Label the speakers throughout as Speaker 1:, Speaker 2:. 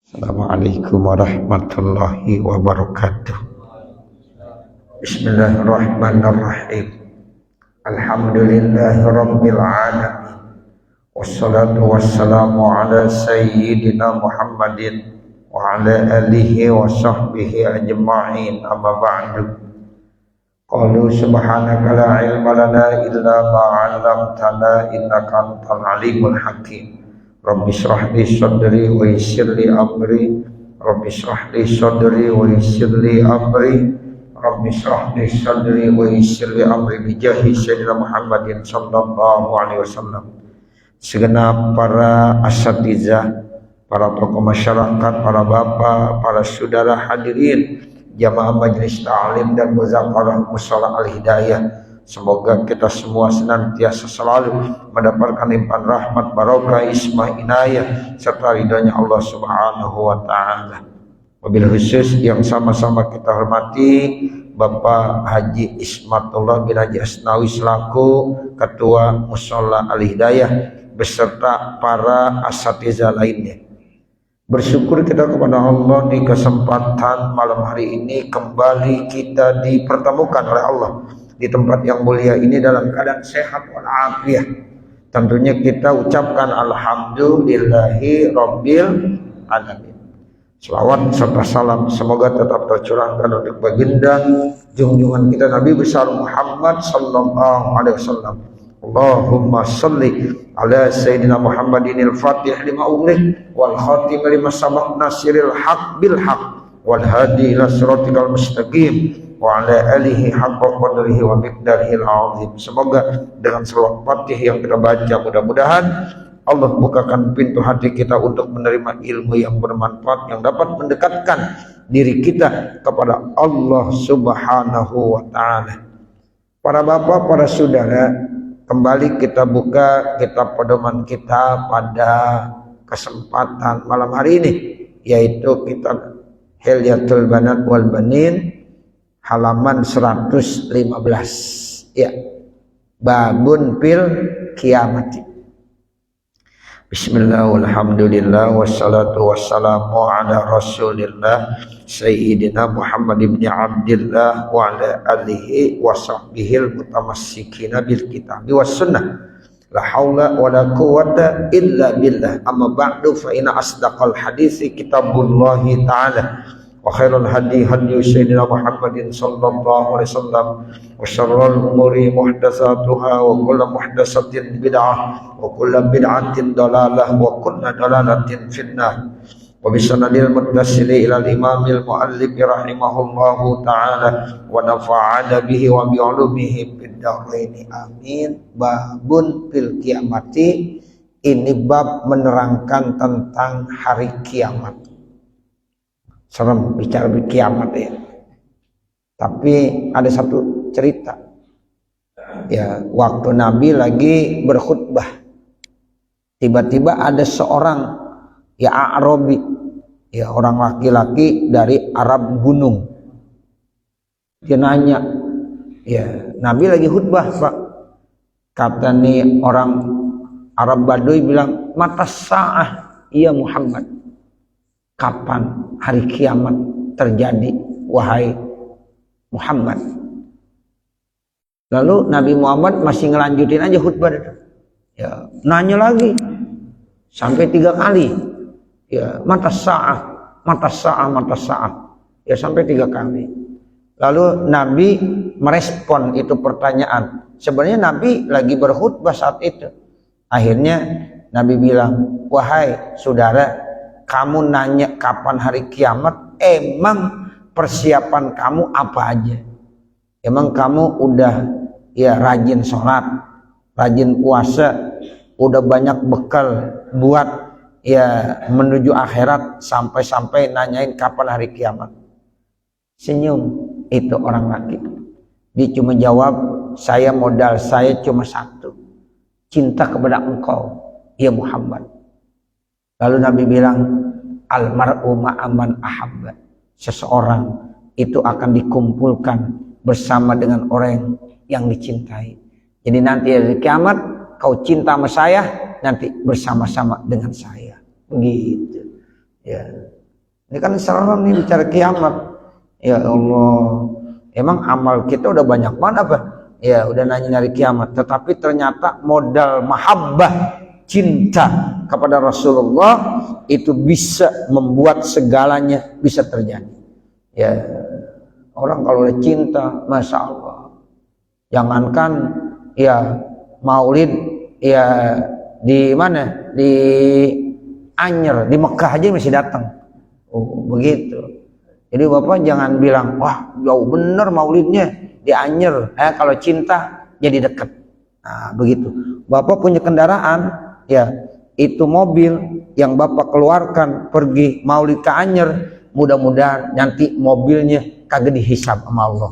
Speaker 1: Assalamualaikum warahmatullahi wabarakatuh. Bismillahirrahmanirrahim. Alhamdulillahi rabbil alamin. Wassalatu wassalamu ala sayyidina Muhammadin wa ala alihi wa sahbihi ajma'in, amma ba'du. Qalu subhanaka la ilma lana illa ma 'allamtana innaka antal alimul hakim. Rabbi shrah li sadri wa yassir li amri. Rabbi shrah li sadri wa yassir li amri. Rabbi shrah li sadri wa yassir li amri bi jahi sayyidina Muhammadin sallallahu alaihi wasallam. Segenap para asatizah, para tokoh masyarakat, para bapak, para saudara hadirin jamaah majelis ta'lim dan muzakarah mushola al-hidayah, semoga kita semua senantiasa selalu mendapatkan limpahan rahmat, barokah, ismah, inayah serta ridhonya Allah Subhanahu wa taala. Wabil khusus yang sama-sama kita hormati Bapak Haji Ismatullah bin Haji Asnawi selaku Ketua Mushola Al-Hidayah beserta para asatidzah lainnya. Bersyukur kita kepada Allah di kesempatan malam hari ini kembali kita dipertemukan oleh Allah di tempat yang mulia ini dalam keadaan sehat walafiat. Tentunya kita ucapkan alhamdulillahi rabbil alamin. Selawat serta salam semoga tetap tercurahkan untuk baginda junjungan kita Nabi besar Muhammad sallallahu alaihi wasallam. Allahumma salli ala sayyidina Muhammadinil fatih lima ughliq wal khatim lima sabaq nasiril haq bil haq wal hadi ila siratikal mustaqim wa ala alihi haqqa qadrihi wa miqdarihil azim. Semoga dengan selawat Fatih yang kita baca mudah-mudahan Allah bukakan pintu hati kita untuk menerima ilmu yang bermanfaat yang dapat mendekatkan diri kita kepada Allah Subhanahu wa taala. Para bapak, para saudara, kembali kita buka kitab pedoman kita pada kesempatan malam hari ini, yaitu kitab Hilyatul Banat wal Banin halaman 115, ya, babun fil kiamati. Bismillah walhamdulillah wassalatu wassalamu ala rasulillah sayyidina Muhammad ibn Abdillah wa ala alihi wa sahbihil mutamassikina bil kitabi was sunnah. La haula wa la quwwata illa billah. Amma ba'du fa inna asdaqal hadithi kitabullahi ta'ala wa khairul hadi hadi sayyidina Muhammadin sallallahu alaihi wasallam wa syarrul umuri muhdatsatuha wa kullu muhdatsatin bid'ah wa kullu bid'atin dalalah wa kullu dalalatin finnar. Wa bisanadil muttasili ila al-imamil muallif rahimahullahu ta'ala wa nafa'ana bihi wa bi'ulumihi fid dharain amin. Babun fil kiamati, ini bab menerangkan tentang hari kiamat. Serem bicara kiamat ya. Tapi ada satu cerita. Ya, waktu Nabi lagi berkhutbah, tiba-tiba ada seorang ya Arabi, ya orang laki-laki dari Arab gunung. Dia nanya, ya Nabi lagi khutbah Pak. Kata nih orang Arab Baduy bilang, mata sa'ah ya Muhammad. Kapan hari kiamat terjadi wahai Muhammad? Lalu Nabi Muhammad masih ngelanjutin aja khutbah itu. Ya, nanya lagi sampai 3 kali. Ya, mata sa'ah, mata sa'ah, mata sa'ah. Ya, sampai 3 kali. Lalu Nabi merespon itu pertanyaan. Sebenarnya Nabi lagi berkhutbah saat itu. Akhirnya Nabi bilang, wahai saudara, kamu nanya kapan hari kiamat, emang persiapan kamu apa aja? Emang kamu udah ya rajin sholat, rajin puasa, udah banyak bekal buat ya menuju akhirat, sampai-sampai nanyain kapan hari kiamat? Senyum itu orang laki. Dia cuma jawab, saya modal saya cuma satu, cinta kepada engkau ya Muhammad. Lalu Nabi bilang, almar'u ma'aman ahabba. Seseorang itu akan dikumpulkan bersama dengan orang yang dicintai. Jadi nanti hari kiamat kau cinta sama saya, nanti bersama-sama dengan saya. Begitu. Ya. Ini kan serem nih bicara kiamat. Ya Allah, emang amal kita udah banyak banget apa? Ya udah nanya nyari kiamat, tetapi ternyata modal mahabbah, cinta kepada Rasulullah itu bisa membuat segalanya bisa terjadi. Ya, orang kalau udah cinta, masya Allah, jangankan ya maulid ya di mana, di Anyer, di Mekah aja masih datang. Oh begitu. Jadi bapak jangan bilang wah jauh bener maulidnya di Anyer. Kalau cinta jadi dekat. Nah begitu. Bapak punya kendaraan, ya itu mobil yang bapak keluarkan pergi maulid ke Anyer, mudah-mudahan nanti mobilnya kagak dihisab sama Allah.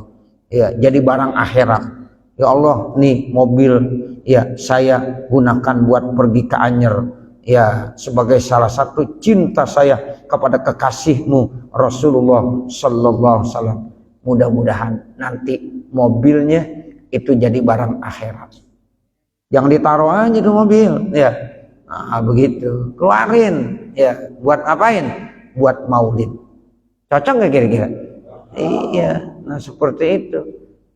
Speaker 1: Ya jadi barang akhirat. Ya Allah, nih mobil ya saya gunakan buat pergi ke Anyer, ya sebagai salah satu cinta saya kepada kekasihmu Rasulullah sallallahu alaihi wasallam. Mudah-mudahan nanti mobilnya itu jadi barang akhirat. Jangan ditaruh aja di mobil, ya. Nah, begitu. Keluarin, ya. Buat ngapain? Buat maulid. Cocok nggak kira-kira? Iya. Nah seperti itu.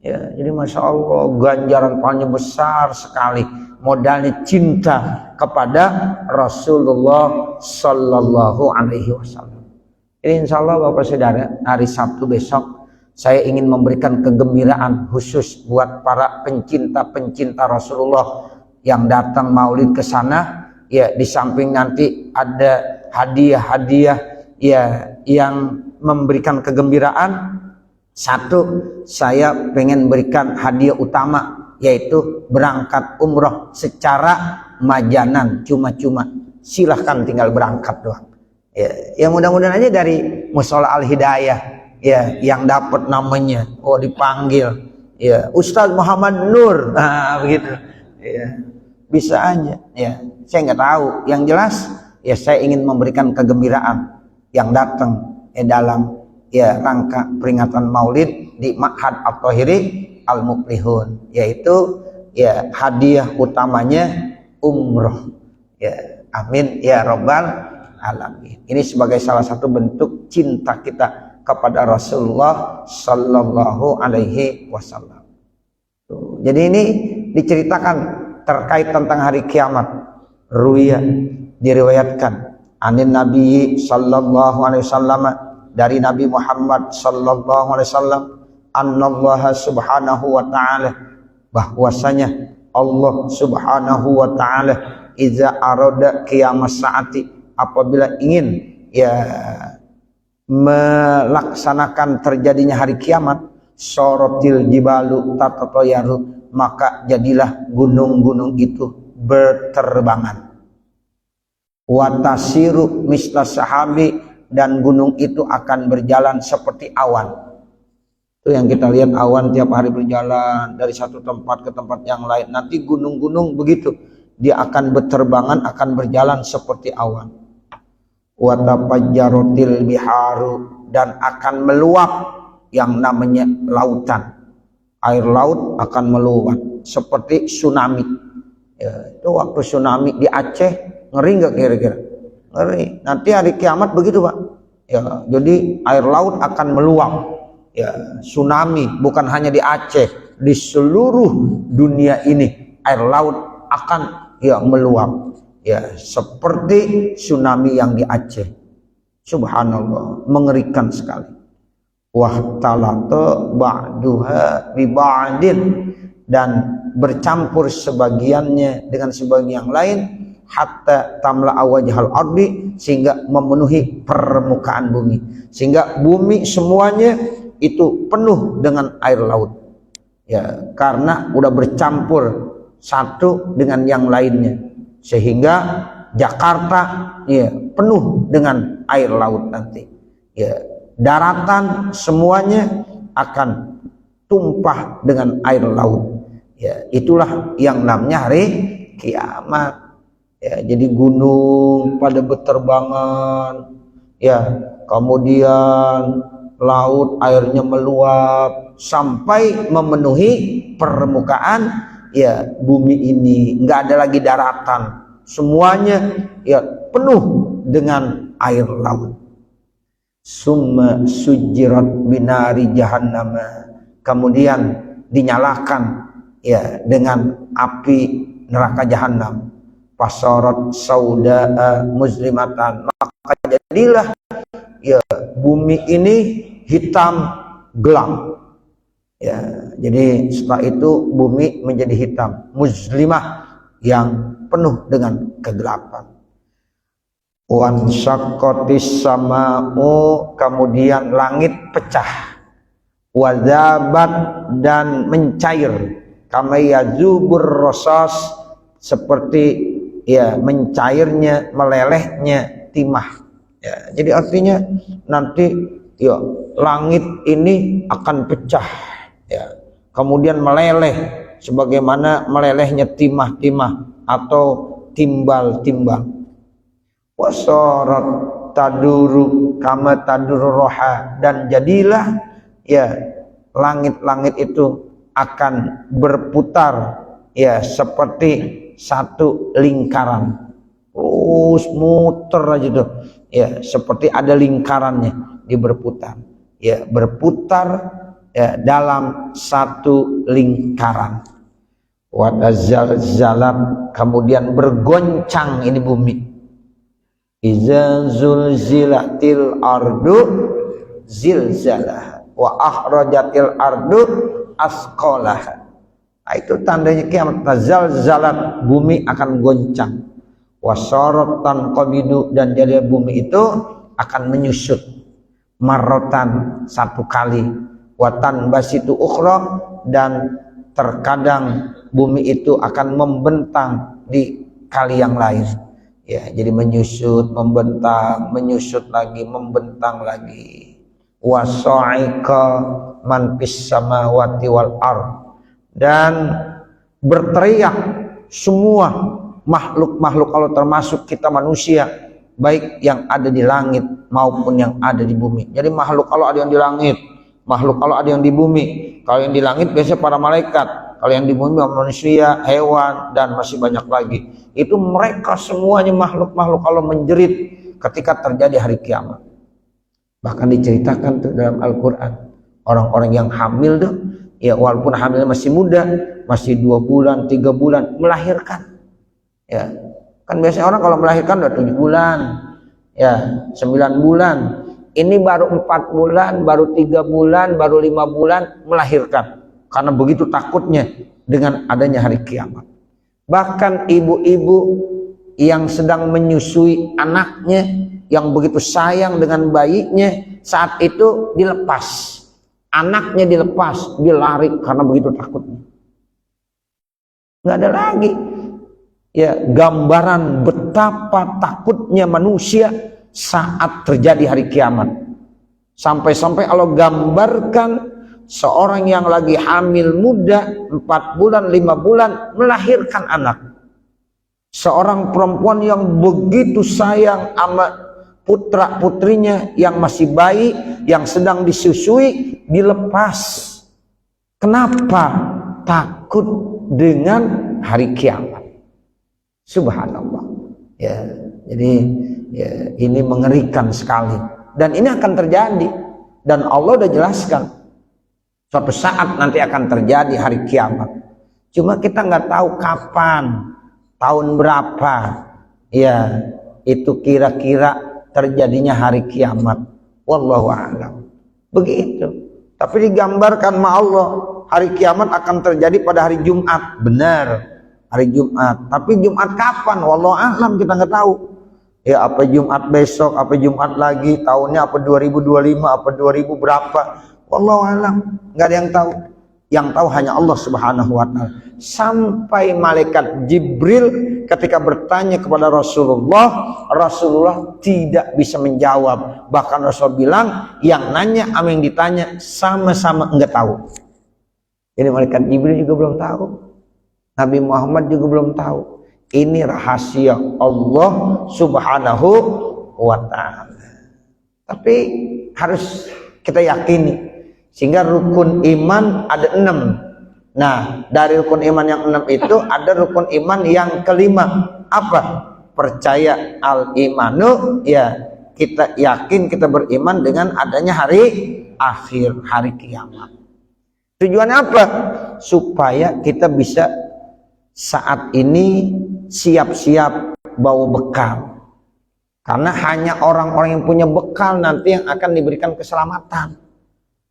Speaker 1: Ya, jadi masya Allah ganjaran pahalanya besar sekali. Modalnya cinta kepada Rasulullah Sallallahu Alaihi Wasallam. Jadi insya Allah Bapak Saudara, hari Sabtu besok saya ingin memberikan kegembiraan khusus buat para pencinta Rasulullah yang datang maulid ke sana. Ya, di samping nanti ada hadiah-hadiah ya yang memberikan kegembiraan. Satu, saya pengen berikan hadiah utama, yaitu berangkat umroh secara majanan, cuma-cuma. Silahkan tinggal berangkat doang. Ya mudah-mudahan aja dari Mushola Al Hidayah, ya yang dapat namanya, dipanggil, ya Ustadz Muhammad Nur, nah begitu. Ya, bisa aja. Ya, saya nggak tahu. Yang jelas, ya saya ingin memberikan kegembiraan yang datang dalam ya rangka peringatan Maulid di Ma'had At-Thahiri Al-Muflihun, yaitu ya hadiah utamanya umroh. Ya, amin ya rabbal alamin. Ini sebagai salah satu bentuk cinta kita kepada Rasulullah sallallahu alaihi wasallam. Jadi ini diceritakan terkait tentang hari kiamat. Ruya diriwayatkan anin Nabi sallallahu alaihi wasallam, dari Nabi Muhammad sallallahu alaihi wasallam, annallaha subhanahu wa ta'ala, bahwasanya Allah subhanahu wa ta'ala iza arada qiyamas saati, apabila ingin ya melaksanakan terjadinya hari kiamat, sorotil jibalu tatatayaru, maka jadilah gunung-gunung itu berterbangan. Watasiru misla sahabi, dan gunung itu akan berjalan seperti awan. Itu yang kita lihat, awan tiap hari berjalan dari satu tempat ke tempat yang lain. Nanti gunung-gunung begitu, dia akan berterbangan, akan berjalan seperti awan. Watafajjarotil biharu, dan akan meluap yang namanya lautan. Air laut akan meluap seperti tsunami. Ya, itu waktu tsunami di Aceh, ngeri nggak kira-kira? Ngeri. Nanti hari kiamat begitu Pak. Ya, jadi air laut akan meluap. Ya, tsunami bukan hanya di Aceh, di seluruh dunia ini air laut akan ya meluap. Ya, seperti tsunami yang di Aceh. Subhanallah, mengerikan sekali. Wahtalata ba'duha bi ba'din, dan bercampur sebagiannya dengan sebagian yang lain, hatta tamla awajhal ardi, sehingga memenuhi permukaan bumi, sehingga bumi semuanya itu penuh dengan air laut. Ya, karena udah bercampur satu dengan yang lainnya, sehingga Jakarta ya penuh dengan air laut nanti. Ya, daratan semuanya akan tumpah dengan air laut. Ya, itulah yang namanya hari kiamat. Ya, jadi gunung pada berterbangan, ya, kemudian laut airnya meluap sampai memenuhi permukaan ya bumi ini, nggak ada lagi daratan, semuanya ya penuh dengan air laut. summa sujirat binari jahannam, kemudian dinyalakan ya dengan api neraka jahanam. Fasarat saudaa muslimatan, maka jadilah ya bumi ini hitam gelap ya. Jadi setelah itu bumi menjadi hitam muslimah yang penuh dengan kegelapan. Wan syaqqatis sama'u, kemudian langit pecah. Wadzabat, dan mencair. Kama yazubur rosas, seperti ya mencairnya, melelehnya timah ya. Jadi artinya nanti ya langit ini akan pecah ya, kemudian meleleh sebagaimana melelehnya timah-timah atau timbal-timbal. Wasarat taduru kama taduru roha, dan jadilah ya langit-langit itu akan berputar ya seperti satu lingkaran, terus muter aja tuh ya, seperti ada lingkarannya, dia berputar ya, berputar ya dalam satu lingkaran. Wadazalzalam, kemudian bergoncang ini bumi. Iza zulzilatil ardu zilzalah wa akhrajatil ardu asqalaha. Nah, itu tandanya kiamat. Zalzalat, bumi akan goncang. Wasarat tanqabidu, dan jadi bumi itu akan menyusut. Marrotan, satu kali. Watan basitu ukhra, dan terkadang bumi itu akan membentang di kali yang lain ya. Jadi menyusut, membentang, menyusut lagi, membentang lagi. Wasaika man fis samawati wal ardh, dan berteriak semua makhluk-makhluk, kalau termasuk kita manusia, baik yang ada di langit maupun yang ada di bumi. Jadi makhluk kalau ada yang di langit, makhluk kalau ada yang di bumi. Kalau yang di langit biasanya para malaikat, kalau yang di bumi manusia, hewan, dan masih banyak lagi. Itu mereka semuanya makhluk-makhluk kalau menjerit ketika terjadi hari kiamat. Bahkan diceritakan tuh dalam Al-Quran, orang-orang yang hamil tuh ya, walaupun hamilnya masih muda, masih 2 bulan, 3 bulan, melahirkan ya. Kan biasanya orang kalau melahirkan udah 7 bulan ya, 9 bulan. Ini baru 4 bulan, baru 3 bulan, baru 5 bulan melahirkan, karena begitu takutnya dengan adanya hari kiamat. Bahkan ibu-ibu yang sedang menyusui anaknya, yang begitu sayang dengan bayinya, saat itu dilepas. Anaknya dilepas, dia lari karena begitu takutnya. Nggak ada lagi ya gambaran betapa takutnya manusia saat terjadi hari kiamat. Sampai-sampai Allah gambarkan seorang yang lagi hamil muda 4 bulan, 5 bulan melahirkan anak. Seorang perempuan yang begitu sayang sama putra putrinya yang masih bayi, yang sedang disusui, dilepas. Kenapa? Takut dengan hari kiamat. Subhanallah ya. Jadi ya, ini mengerikan sekali, dan ini akan terjadi, dan Allah udah jelaskan suatu saat nanti akan terjadi hari kiamat. Cuma kita nggak tahu kapan, tahun berapa ya itu kira-kira terjadinya hari kiamat. Wallahu a'lam. Begitu. Tapi digambarkan sama Allah, hari kiamat akan terjadi pada hari Jumat. Benar, hari Jumat. Tapi Jumat kapan? Wallahu a'lam, kita nggak tahu. Ya, apa Jumat besok, apa Jumat lagi, tahunnya apa 2025, apa 2000 berapa. Wallahu a'lam, nggak ada yang tahu. Yang tahu hanya Allah Subhanahu wa ta'ala. Sampai malaikat Jibril ketika bertanya kepada Rasulullah, Rasulullah tidak bisa menjawab. Bahkan Rasul bilang, yang nanya sama yang ditanya sama-sama enggak tahu. Jadi malaikat Jibril juga belum tahu, Nabi Muhammad juga belum tahu. Ini rahasia Allah Subhanahu wa ta'ala. Tapi harus kita yakini. Sehingga rukun iman ada 6. Nah, dari rukun iman yang 6 itu ada rukun iman yang kelima. Apa? Percaya al-imanu ya kita yakin, kita beriman dengan adanya hari akhir, hari kiamat. Tujuannya apa? Supaya kita bisa saat ini siap-siap bawa bekal. Karena hanya orang-orang yang punya bekal nanti yang akan diberikan keselamatan.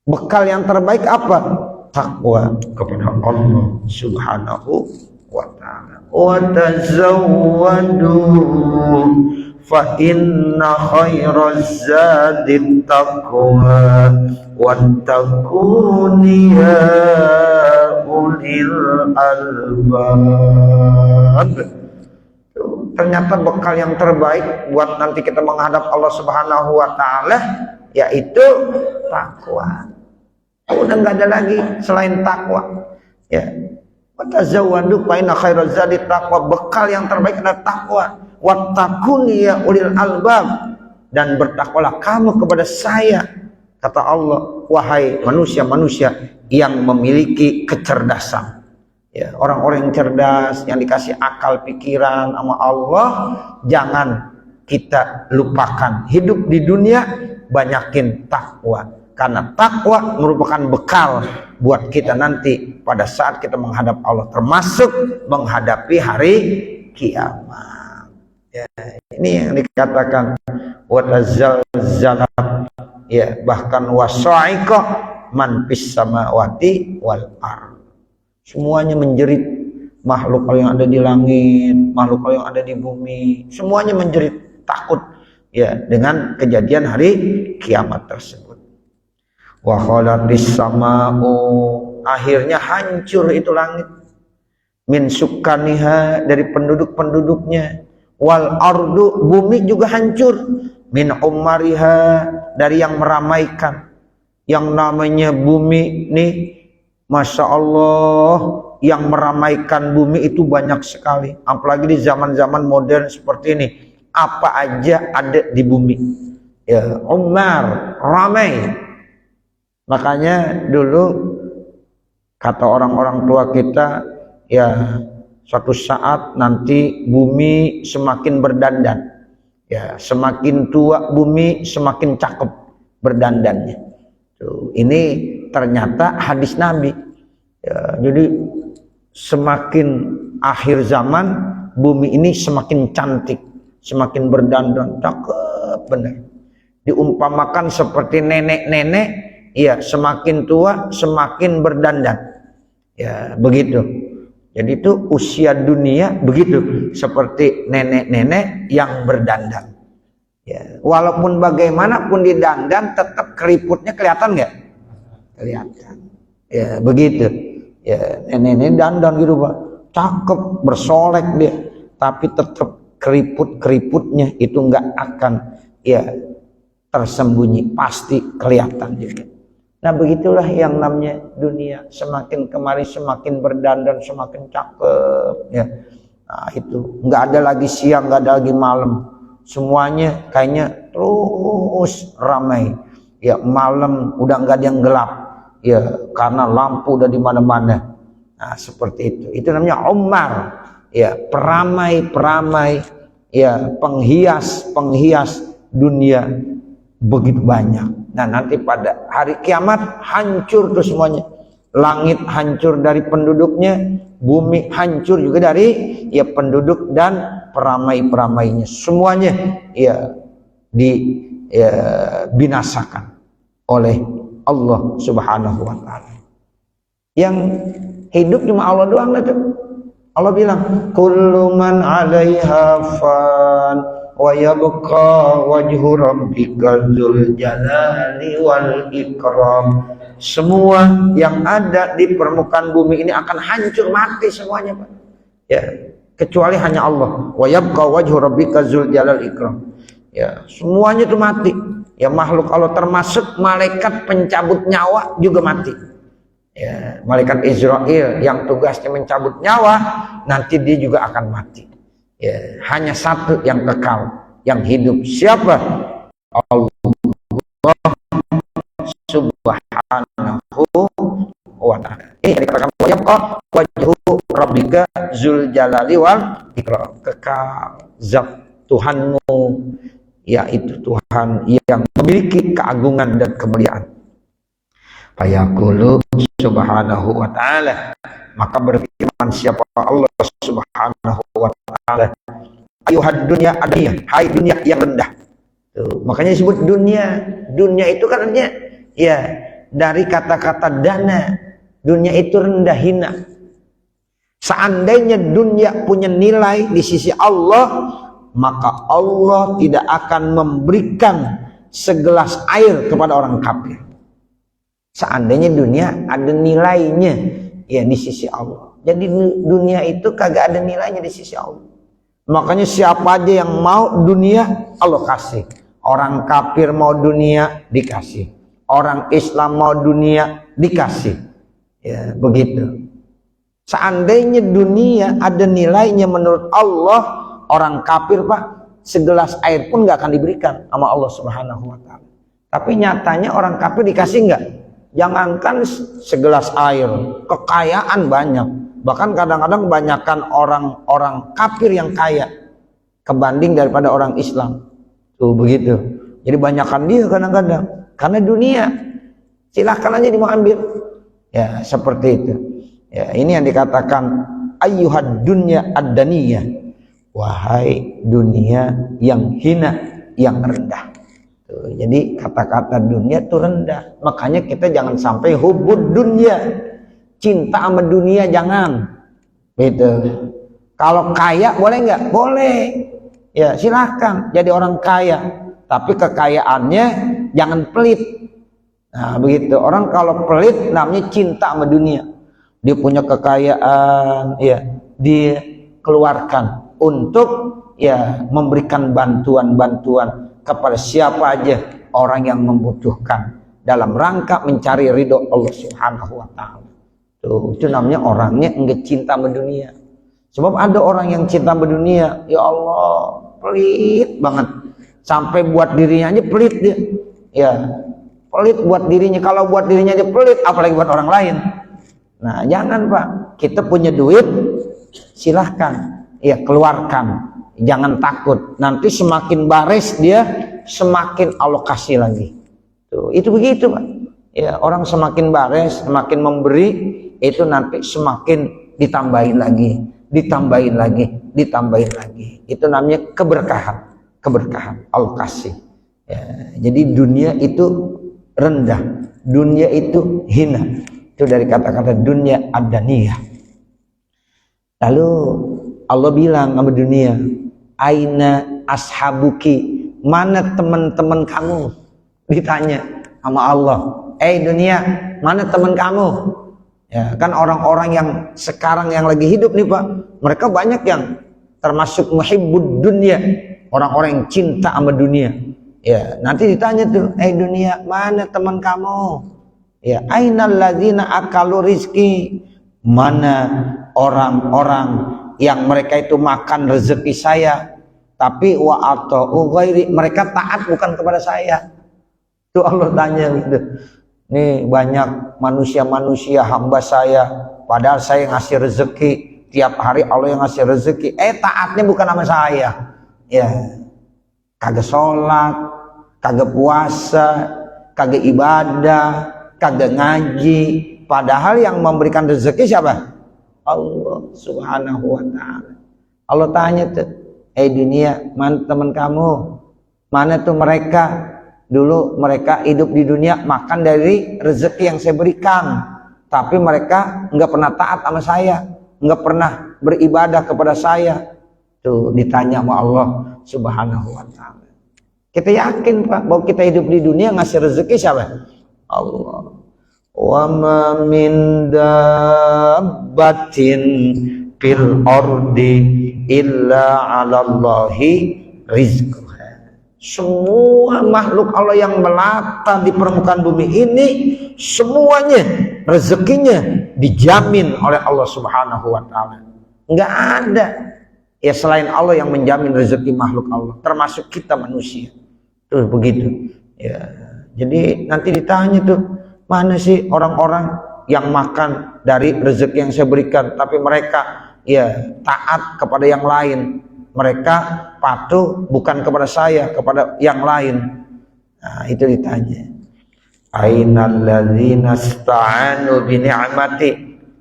Speaker 1: Bekal yang terbaik apa? Takwa kepada Allah Subhanahu wa ta'ala. Wa tazawwadu fa inna khairaz zadi taqwa wattaquni ya ulil albab. Ternyata bekal yang terbaik buat nanti kita menghadap Allah Subhanahu wa ta'ala yaitu takwa. Udah nggak ada lagi selain takwa. Ya. Watazawwadu fa inna khairaz zadi taqwa. Bekal yang terbaik adalah takwa. Wattaquni ya ulil albab, dan bertakwalah kamu kepada saya, kata Allah, wahai manusia-manusia yang memiliki kecerdasan. Ya, orang-orang yang cerdas, yang dikasih akal pikiran sama Allah, jangan kita lupakan. Hidup di dunia banyakin takwa, karena takwa merupakan bekal buat kita nanti pada saat kita menghadap Allah, termasuk menghadapi hari kiamat. Ya, ini yang dikatakan watazalzalat, ya, bahkan wasa'iqa man fis samawati wal ardh. Semuanya menjerit, makhluk yang ada di langit, makhluk yang ada di bumi, semuanya menjerit takut, ya, dengan kejadian hari kiamat tersebut. Wa khalatis sama'u, akhirnya hancur itu langit, min sukaniha, dari penduduk-penduduknya, wal ardu, bumi juga hancur, min umariha, dari yang meramaikan. Yang namanya bumi nih, Masya Allah, yang meramaikan bumi itu banyak sekali. Apalagi di zaman-zaman modern seperti ini, apa aja ada di bumi. Ya, umar, ramai. Makanya dulu kata orang-orang tua kita, ya, suatu saat nanti bumi semakin berdandan. Ya, semakin tua bumi semakin cakep berdandannya. Tuh, ini ternyata hadis Nabi. Ya, jadi semakin akhir zaman bumi ini semakin cantik, semakin berdandan, cakep benar. Diumpamakan seperti nenek-nenek, ya, semakin tua semakin berdandan. Ya, begitu. Jadi itu usia dunia begitu, seperti nenek-nenek yang berdandan. Ya, walaupun bagaimanapun didandan, tetap keriputnya kelihatan nggak? Kelihatan. Ya, begitu. Ya, nenek-nenek dandan gitu Pak, cakep, bersolek dia, tapi tetap keriput-keriputnya itu nggak akan, ya, tersembunyi, pasti kelihatan juga. Nah, begitulah yang namanya dunia, semakin kemari semakin berdandan, semakin cakep, ya. Nah, itu nggak ada lagi siang, nggak ada lagi malam, semuanya kayaknya terus ramai. Ya, malam udah nggak ada yang gelap, ya, karena lampu udah di mana-mana. Nah, seperti itu. Itu namanya umar, ya, peramai-peramai, ya, penghias dunia begitu banyak. Nah, nanti pada hari kiamat hancur tuh semuanya. Langit hancur dari penduduknya, bumi hancur juga dari, ya, penduduk dan peramai-peramainya. Semuanya, ya, binasakan oleh Allah Subhanahu wa ta'ala. Yang hidup cuma Allah doang lah tuh. Allah bilang, kullu man 'alaiha fan wa yabqa wajhu rabbika dzul jalali wal ikram. Semua yang ada di permukaan bumi ini akan hancur mati semuanya, Pak. Ya, kecuali hanya Allah. Wa yabqa wajhu rabbika dzul jalali wal ikram. Ya, semuanya itu mati. Ya, makhluk Allah termasuk malaikat pencabut nyawa juga mati. Ya, malaikat Israel yang tugasnya mencabut nyawa, nanti dia juga akan mati. Ya, hanya satu yang kekal, yang hidup. Siapa? Allah Subhanahu wa ta'ala. Ini dikatakan wajhu rabbika dzul jalali wal ikram. Kekal zat Tuhanmu, yaitu Tuhan yang memiliki keagungan dan kemuliaan. Fayaqulu subhanahu wa ta'ala, maka berfirman siapa Allah subhanahu wa ta'ala, ayuhad dunya adiyah, hai dunia yang rendah. Tuh, makanya disebut dunia. Dunia itu kan artinya ya dari kata-kata dana. Dunia itu rendah, hina. Seandainya dunia punya nilai di sisi Allah, maka Allah tidak akan memberikan segelas air kepada orang kafir. Seandainya dunia ada nilainya ya di sisi Allah. Jadi dunia itu kagak ada nilainya di sisi Allah. Makanya siapa aja yang mau dunia, Allah kasih. Orang kafir mau dunia, dikasih. Orang Islam mau dunia, dikasih. Ya, begitu. Seandainya dunia ada nilainya menurut Allah, orang kafir Pak, segelas air pun nggak akan diberikan sama Allah Subhanahu wa ta'ala. Tapi nyatanya orang kafir dikasih nggak? Jangankan segelas air, kekayaan banyak. Bahkan kadang-kadang kebanyakan orang-orang kafir yang kaya kebanding daripada orang Islam. Tuh begitu. Jadi banyakan dia kadang-kadang. Karena dunia, silahkan aja mau ambil. Ya seperti itu. Ya ini yang dikatakan ayyuhad dunya ad-daniyah. Wahai dunia yang hina, yang rendah. Tuh, jadi kata-kata dunia itu rendah. Makanya kita jangan sampai hubud dunia, cinta sama dunia jangan. Gitu. Kalau kaya boleh nggak? Boleh. Ya silahkan jadi orang kaya. Tapi kekayaannya jangan pelit. Nah begitu. Orang kalau pelit namanya cinta sama dunia. Dia punya kekayaan, ya dia keluarkan untuk ya memberikan bantuan-bantuan kepada siapa aja orang yang membutuhkan dalam rangka mencari ridho Allah Subhanahu wa ta'ala. Tuh, itu namanya orangnya enggak cinta sama dunia. Sebab ada orang yang cinta sama dunia, ya Allah, pelit banget. Sampai buat dirinya aja pelit dia. Ya, pelit buat dirinya. Kalau buat dirinya aja pelit, apalagi buat orang lain. Nah, jangan Pak. Kita punya duit, silahkan. Ya, keluarkan. Jangan takut. Nanti semakin baris dia, semakin alokasi lagi. Tuh, itu begitu Pak. Ya, orang semakin baris, semakin memberi, itu nanti semakin ditambahin lagi, ditambahin lagi, ditambahin lagi. Itu namanya keberkahan, keberkahan, alokasi. Ya, jadi dunia itu rendah, dunia itu hina. Itu dari kata-kata dunia ad-daniyah. Lalu Allah bilang sama dunia, aina ashabuki, mana teman-teman kamu? Ditanya sama Allah, dunia, mana teman kamu? Ya kan orang-orang yang sekarang yang lagi hidup nih Pak, mereka banyak yang termasuk muhibbud dunia, orang-orang yang cinta sama dunia. Ya nanti ditanya tuh, dunia, mana teman kamu? Ya ainal ladzina akalu rizki, mana orang-orang yang mereka itu makan rezeki saya, tapi wa ata'u ghairi, mereka taat bukan kepada saya. Tuh Allah tanya gitu. Nih banyak manusia-manusia hamba saya, padahal saya ngasih rezeki tiap hari, Allah yang ngasih rezeki, taatnya bukan sama saya. Ya kagak sholat, kagak puasa, kagak ibadah, kagak ngaji, padahal yang memberikan rezeki siapa? Allah Subhanahu wa ta'ala. Allah tanya tuh, dunia, mana teman kamu? Mana tuh mereka? Dulu mereka hidup di dunia makan dari rezeki yang saya berikan, tapi mereka nggak pernah taat sama saya, nggak pernah beribadah kepada saya. Tuh ditanya sama Allah Subhanahu wa ta'ala. Kita yakin Pak bahwa kita hidup di dunia ngasih rezeki siapa? Allah. Wa ma min dabbatin fil ardi illa 'alallahi rizquha. Semua makhluk Allah yang melata di permukaan bumi ini, semuanya rezekinya dijamin oleh Allah Subhanahu wa ta'ala. Enggak ada ya selain Allah yang menjamin rezeki makhluk Allah, termasuk kita manusia. Tuh begitu. Ya. Jadi nanti ditanya tuh, mana sih orang-orang yang makan dari rezeki yang saya berikan, tapi mereka ya taat kepada yang lain. mereka patuh bukan kepada saya, kepada yang lain. Nah, itu ditanya. Ainal ladzina sta'anu bi ni'mati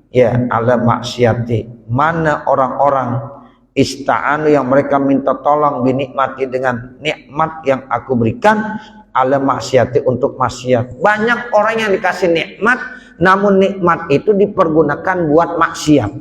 Speaker 1: ya ala maksiati. Mana orang-orang ista'anu yang mereka minta tolong bi nikmati dengan nikmat yang aku berikan ala maksiati untuk maksiat. Banyak orang yang dikasih nikmat namun nikmat itu dipergunakan buat maksiat.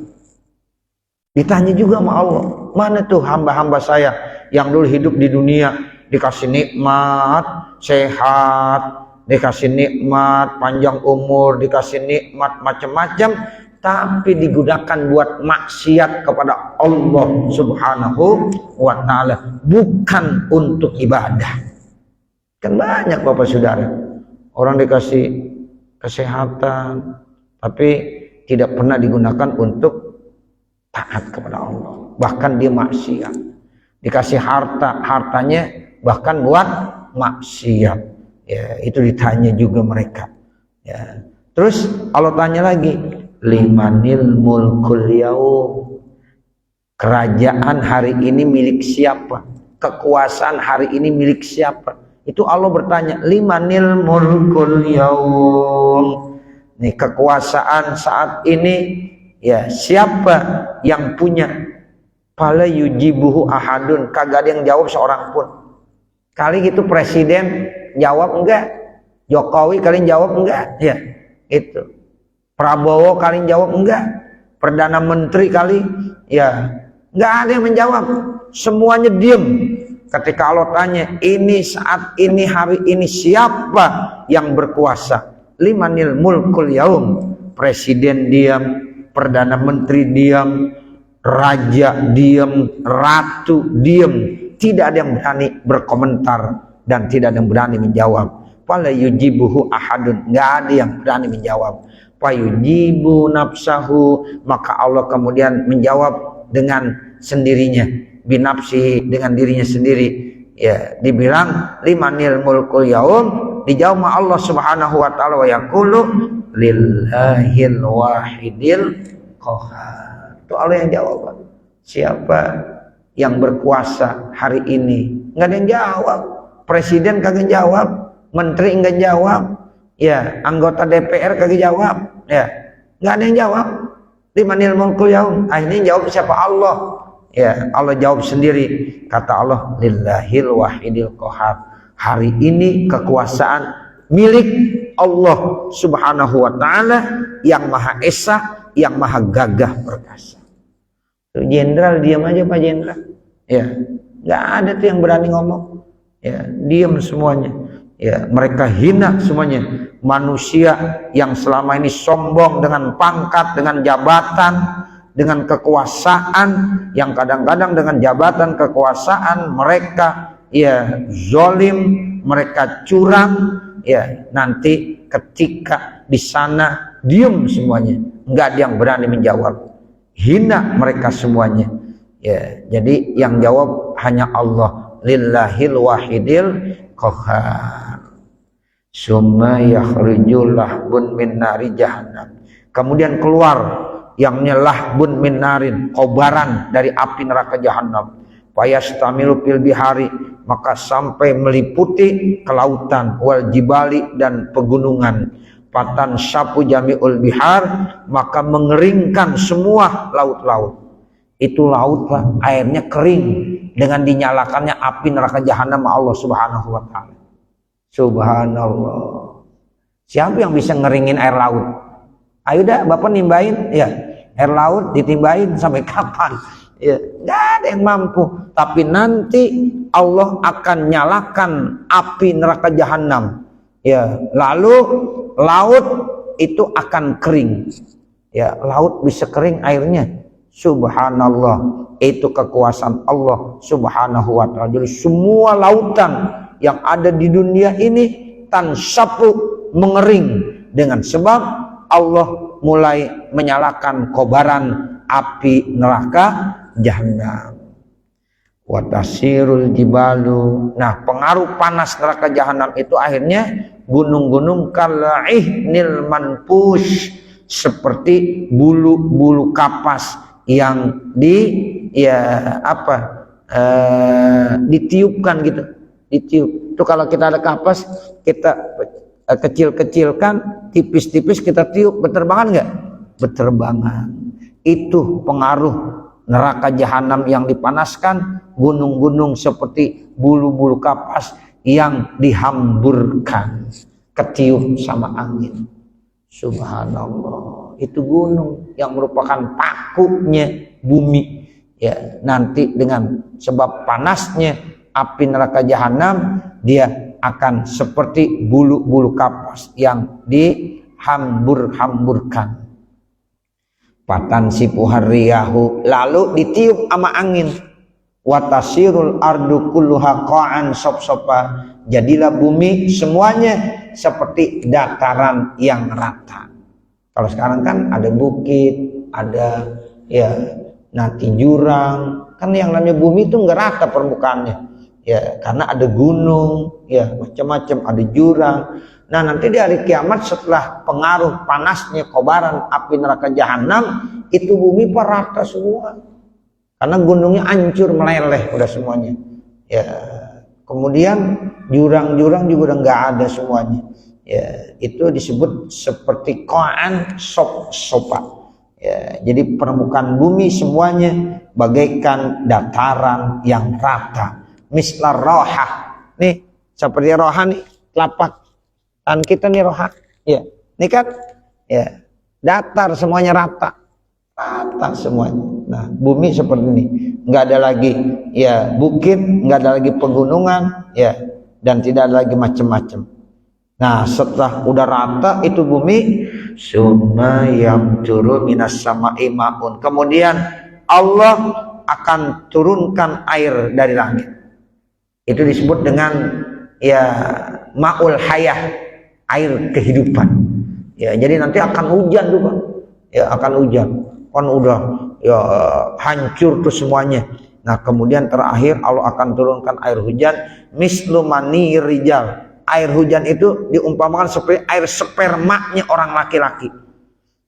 Speaker 1: Ditanya juga sama Allah, mana tuh hamba-hamba saya yang dulu hidup di dunia dikasih nikmat sehat, dikasih nikmat panjang umur, dikasih nikmat macam-macam, tapi digunakan buat maksiat kepada Allah Subhanahu wa ta'ala, bukan untuk ibadah. Kan banyak Bapak Saudara, orang dikasih kesehatan tapi tidak pernah digunakan untuk taat kepada Allah, bahkan dia maksiat. Dikasih hartanya bahkan buat maksiat. Ya, itu ditanya juga mereka. Ya. Terus Allah tanya lagi, limanil mulkul yaum. Kerajaan hari ini milik siapa? Kekuasaan hari ini milik siapa? Itu Allah bertanya, limanil mulkul yaum. Nih, kekuasaan saat ini ya siapa yang punya? Fala yujibuhu ahadun, kagak ada yang jawab seorang pun. Kali gitu presiden jawab enggak, Jokowi kalian jawab enggak, ya itu. Prabowo kalian jawab enggak, perdana menteri kali ya enggak ada yang menjawab, semuanya diem. Ketika Allah tanya, ini saat ini hari ini siapa yang berkuasa? Limanil mulkul yaum. Presiden diam, perdana menteri diam, raja diam, ratu diam. Tidak ada yang berani berkomentar dan tidak ada yang berani menjawab. Fala yujibuhu ahadun, enggak ada yang berani menjawab. Fa yujibu nafsahu, maka Allah kemudian menjawab dengan sendirinya, binafsi, dengan dirinya sendiri. Ya, dibilang limanil mulkul yaum, dijawab sama Allah Subhanahu wa taala, wa yaqulu lillahil wahidil qahhar. Itu Allah yang jawab. Siapa yang berkuasa hari ini? Nggak ada yang jawab. Presiden kagak jawab, menteri nggak jawab, ya anggota DPR kagak jawab, ya nggak ada yang jawab. Limanil mulkul yaum. Akhirnya jawab siapa? Allah. Ya, Allah jawab sendiri. Kata Allah, lillahil wahidil qahhar. Hari ini kekuasaan milik Allah Subhanahu wa taala yang Maha Esa, yang Maha Gagah Perkasa. Jenderal diam aja Pak Jenderal. Ya, nggak ada tuh yang berani ngomong. Ya, diam semuanya. Ya, mereka hina semuanya. Manusia yang selama ini sombong dengan pangkat, dengan jabatan, dengan kekuasaan, yang kadang-kadang dengan jabatan kekuasaan mereka ya zalim, mereka curang. Ya, nanti ketika di sana diam semuanya, nggak ada yang berani menjawab. Hina mereka semuanya. Ya, jadi yang jawab hanya Allah, lillahil wahidil qahhar. Summa yakhrijul lahbun min nari jahannam. Kemudian keluar yang lahbun min narin, kobaran dari api neraka jahanam. Fayastamilu fil bihari, maka sampai meliputi kelautan, wal jibali dan pegunungan. Fatan syapu jami'ul bihar, maka mengeringkan semua laut-laut. Itu laut lah, airnya kering dengan dinyalakannya api neraka jahanam Allah Subhanahu wa taala. Subhanallah. Siapa yang bisa ngeringin air laut? Ayo dah Bapak nimbain, ya. Air laut ditimbain sampai kapan? Ya, enggak ada yang mampu. Tapi nanti Allah akan nyalakan api neraka jahanam. Ya, lalu laut itu akan kering. Ya, laut bisa kering airnya. Subhanallah, itu kekuasaan Allah Subhanahu wa ta'ala. Jadi semua lautan yang ada di dunia ini tansapu, mengering dengan sebab Allah mulai menyalakan kobaran api neraka jahanam. Wa tasirul jibalu. Nah, pengaruh panas neraka jahanam itu akhirnya gunung-gunung kalaihnil manfush, seperti bulu-bulu kapas yang ditiupkan gitu, ditiup. Itu kalau kita ada kapas, kita kecil-kecilkan, tipis-tipis kita tiup, berterbangan nggak? Berterbangan. Itu pengaruh neraka jahanam yang dipanaskan, gunung-gunung seperti bulu-bulu kapas yang dihamburkan, ketiup sama angin. Subhanallah, itu gunung yang merupakan pakunya bumi. Ya, nanti dengan sebab panasnya api neraka jahanam, dia akan seperti bulu-bulu kapas yang dihambur-hamburkan. Patansifu harriyahu, lalu ditiup sama angin. Watasirul ardu kulluha qa'an sop-sopa, jadilah bumi semuanya seperti dataran yang rata. Kalau sekarang kan ada bukit, ada ya nanti jurang, kan yang namanya bumi itu nggak rata permukaannya, ya karena ada gunung, ya macam-macam, ada jurang. Nah nanti di hari kiamat setelah pengaruh panasnya kobaran api neraka jahanam, itu bumi rata semua, karena gunungnya hancur meleleh udah semuanya. Ya kemudian jurang-jurang juga udah nggak ada semuanya. Ya itu disebut seperti qa'an sop-sopa. Ya, jadi permukaan bumi semuanya bagaikan dataran yang rata. Mislar rohah, nih seperti rohah nih, telapak tangan kita nih rohah, ya, ini kan, ya datar semuanya rata semuanya. Nah bumi seperti ini, nggak ada lagi ya bukit, nggak ada lagi pegunungan, ya, dan tidak ada lagi macam-macam. Nah setelah udah rata itu bumi, summa yamturu minas sama'i ma'un, kemudian Allah akan turunkan air dari langit. Itu disebut dengan ya ma'ul hayah, air kehidupan. Ya jadi nanti akan hujan tuh Pak. Ya akan hujan. Kan udah ya hancur tuh semuanya. Nah kemudian terakhir Allah akan turunkan air hujan mislu mani rijal. Air hujan itu diumpamakan seperti air spermanya orang laki-laki.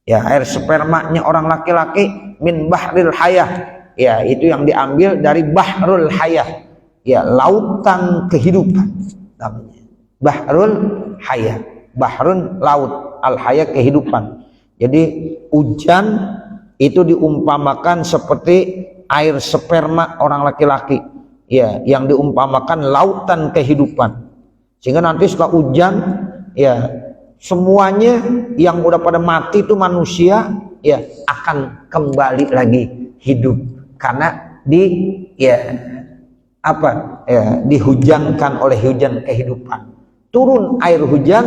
Speaker 1: Ya, air spermanya orang laki-laki min bahril hayah. Ya, itu yang diambil dari bahrul hayah. Ya, lautan kehidupan namanya. Bahrul hayah. Bahrun laut, al hayah kehidupan. Jadi hujan itu diumpamakan seperti air sperma orang laki-laki. Ya, yang diumpamakan lautan kehidupan. Sehingga nanti setelah hujan, ya semuanya yang udah pada mati itu manusia, ya akan kembali lagi hidup karena dihujankan oleh hujan kehidupan. Turun air hujan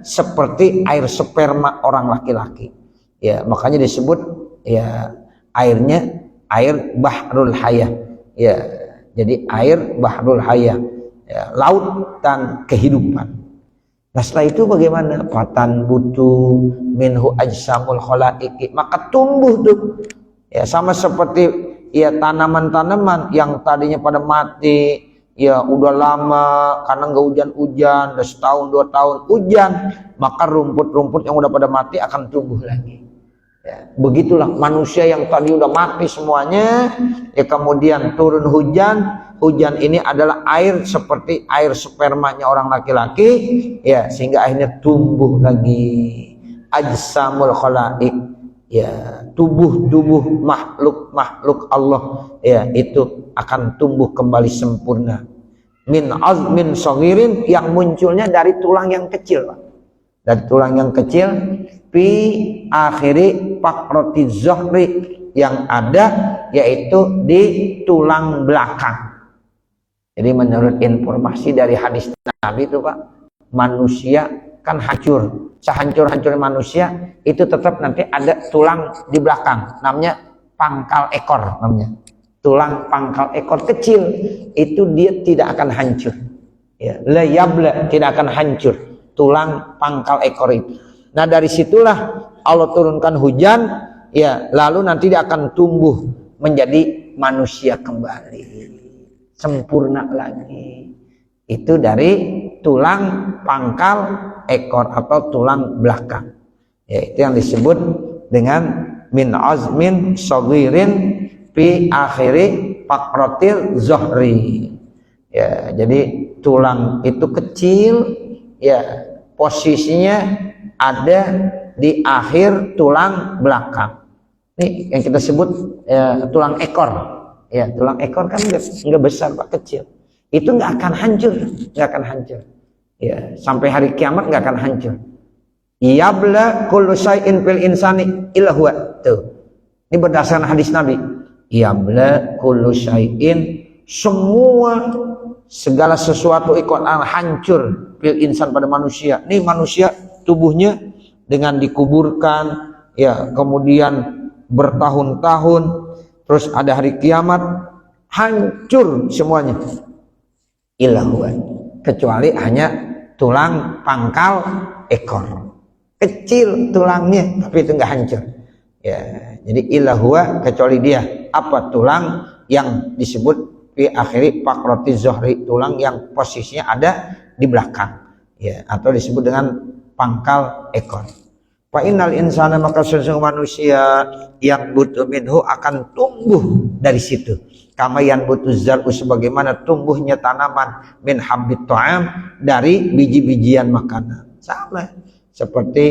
Speaker 1: seperti air sperma orang laki-laki. Ya makanya disebut ya airnya air bahrul hayah. Ya jadi air bahrul hayah. Ya, lautan kehidupan. Nah setelah itu bagaimana? Fatan butu minhu ajsamul khalaiqi, maka tumbuh tuh ya sama seperti ya tanaman-tanaman yang tadinya pada mati, ya udah lama karena nggak hujan-hujan, udah setahun 2 tahun hujan, maka rumput-rumput yang udah pada mati akan tumbuh lagi. Ya, begitulah manusia yang tadi udah mati semuanya, ya kemudian turun hujan. Hujan ini adalah air seperti air spermanya orang laki-laki, ya sehingga akhirnya tumbuh lagi ajsamul khalaiq, ya tubuh makhluk Allah, ya itu akan tumbuh kembali sempurna. Min azmin saghirin, yang munculnya dari tulang yang kecil, Pak. Dari tulang yang kecil, fi akhiri faqrati zahri, yang ada yaitu di tulang belakang. Jadi menurut informasi dari hadis Nabi itu Pak, manusia kan hancur, sehancur-hancurnya manusia itu tetap nanti ada tulang di belakang, namanya pangkal ekor namanya. Tulang pangkal ekor kecil itu dia tidak akan hancur. Ya, la yabla, tidak akan hancur tulang pangkal ekor itu. Nah dari situlah Allah turunkan hujan, ya lalu nanti dia akan tumbuh menjadi manusia kembali. Sempurna lagi. Itu dari tulang pangkal ekor atau tulang belakang. Ya, itu yang disebut dengan min azmin saghirin fi akhiri faqratil zohri. Ya, jadi tulang itu kecil, ya posisinya ada di akhir tulang belakang. Ini yang kita sebut tulang ekor. Ya, tulang ekor kan enggak besar Pak, kecil. Itu enggak akan hancur, enggak akan hancur. Ya, sampai hari kiamat enggak akan hancur. Yabla kullu syai'in fil insani illa huwa. Tuh. Ini berdasarkan hadis Nabi. Yabla kullu syai'in, semua segala sesuatu ikut hancur fil insan pada manusia. Ini manusia tubuhnya dengan dikuburkan, ya kemudian bertahun-tahun, terus ada hari kiamat, hancur semuanya. Illa huwa, kecuali hanya tulang pangkal ekor. Kecil tulangnya tapi itu enggak hancur. Ya, jadi illa huwa, kecuali dia. Apa? Tulang yang disebut fi akhiri faqratiz zohri, tulang yang posisinya ada di belakang, ya, atau disebut dengan pangkal ekor. Fa innal insana, maka sesungguhnya manusia yang butuh minhu akan tumbuh dari situ. Kama yang butuh zar'u, sebagaimana tumbuhnya tanaman, min habbit ta'am, dari biji-bijian makanan. Sama seperti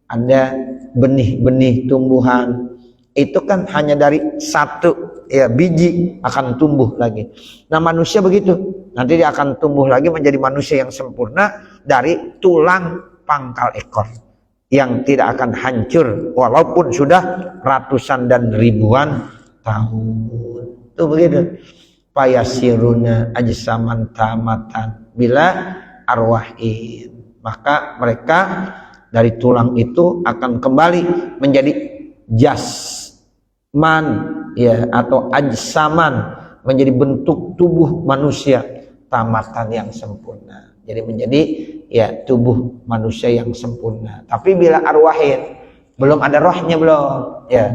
Speaker 1: ada benih-benih tumbuhan, itu kan hanya dari satu ya biji akan tumbuh lagi. Nah manusia begitu, nanti dia akan tumbuh lagi menjadi manusia yang sempurna dari tulang pangkal ekor yang tidak akan hancur walaupun sudah ratusan dan ribuan tahun. Itu begitu. Payasiruna ajsaman tamatan bila arwahin, maka mereka dari tulang itu akan kembali menjadi jasman, ya, atau ajsaman, menjadi bentuk tubuh manusia tamatan yang sempurna. Jadi menjadi ya tubuh manusia yang sempurna. Tapi bila arwahin, belum ada rohnya belum, ya.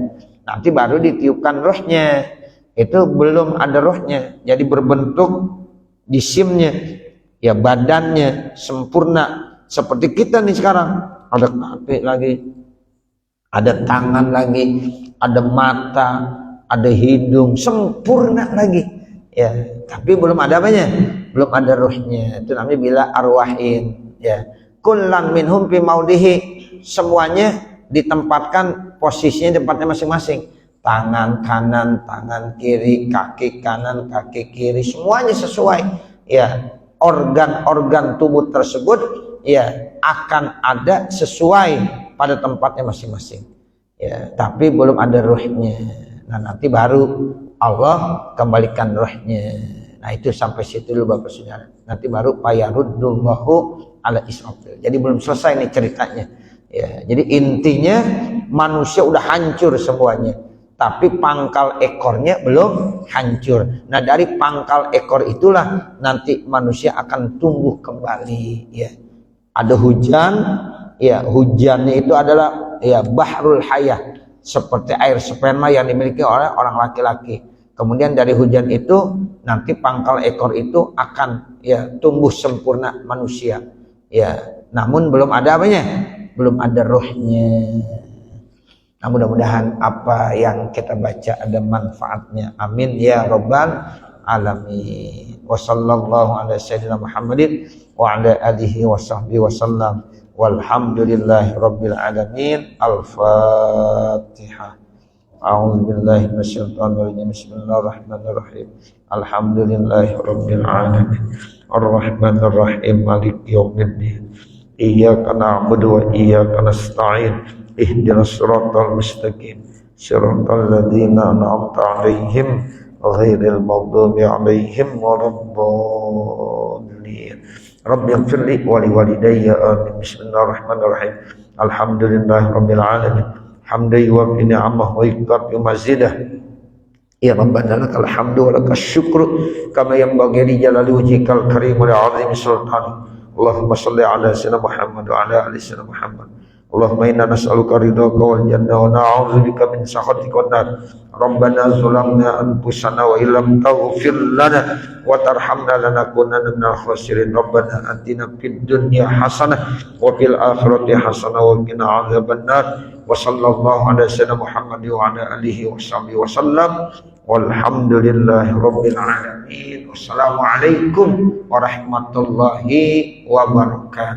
Speaker 1: Nanti baru ditiupkan rohnya. Itu belum ada rohnya. Jadi berbentuk jisimnya, ya badannya sempurna seperti kita nih sekarang. Ada kaki lagi, ada tangan lagi, ada mata, ada hidung, sempurna lagi. Ya, tapi belum ada apanya? Belum ada ruhnya. Itu namanya bila arwahin. Ya, kullan minhum fi maudihi, semuanya ditempatkan posisinya, tempatnya masing-masing. Tangan kanan, tangan kiri, kaki kanan, kaki kiri, semuanya sesuai. Ya, organ-organ tubuh tersebut ya akan ada sesuai pada tempatnya masing-masing. Ya, tapi belum ada ruhnya. Nah, nanti baru Allah kembalikan ruhnya. Nah, itu sampai situ dulu Bapak Saudara. Nanti baru fayaruddullahu ala Israfil. Jadi belum selesai nih ceritanya. Ya, jadi intinya manusia udah hancur semuanya, tapi pangkal ekornya belum hancur. Nah, dari pangkal ekor itulah nanti manusia akan tumbuh kembali. Ya, ada hujan. Ya, hujannya itu adalah ya bahrul hayah, seperti air sperma yang dimiliki oleh orang laki-laki. Kemudian dari hujan itu nanti pangkal ekor itu akan ya tumbuh sempurna manusia. Ya, namun belum ada apanya? Belum ada rohnya. Nah, mudah-mudahan apa yang kita baca ada manfaatnya. Amin ya rabbal alamin. Wa sallallahu ala sayyidina Muhammadin wa ala alihi wa sahbihi wa sallam. Walhamdulillahi rabbil alamin. Al-Fatihah. A'udzu billahi minasyaitonir rajim. Bismillahirrahmanirrahim. Alhamdulillahi rabbil alamin. Ar-Rahmanir Rahim. Maliki yaumiddin. Iyyaka na'budu wa iyyaka nasta'in. Ihdinas siratal mustaqim. Siratal ladzina an'amta 'alaihim ghairil maghdubi 'alaihim waladdallin. Rabbi ighfirli wa liwalidayya amin. Bismillahirrahmanirrahim. Alhamdulillahi rabbil alamin. Hamdan yuwaffi ni'amahu wa yukafi mazidah. Ya Rabbana lakal hamdu wa lakas syukru kama yanbaghi li jalali wajhikal karim wa li 'azimi sultanik. Allahumma shalli ala sayyidina Muhammad wa ala ali sayyidina Muhammad. Allahumma inna nas'aluka ridhaka wal jannah wa na'udzubika min sakhatika wan nar. Rabbana zalamna anfusana wa illam taghfir lana wa tarhamna lanakunanna minal khasirin. Rabbana atina fid dunya hasanah wa fil akhirati hasanah wa qina adzabannar. Wa sallallahu ala sayyidina Muhammad wa ala alihi wa sahbihi wa sallam. Walhamdulillahi rabbil alamin. Wassalamualaikum warahmatullahi wabarakatuh.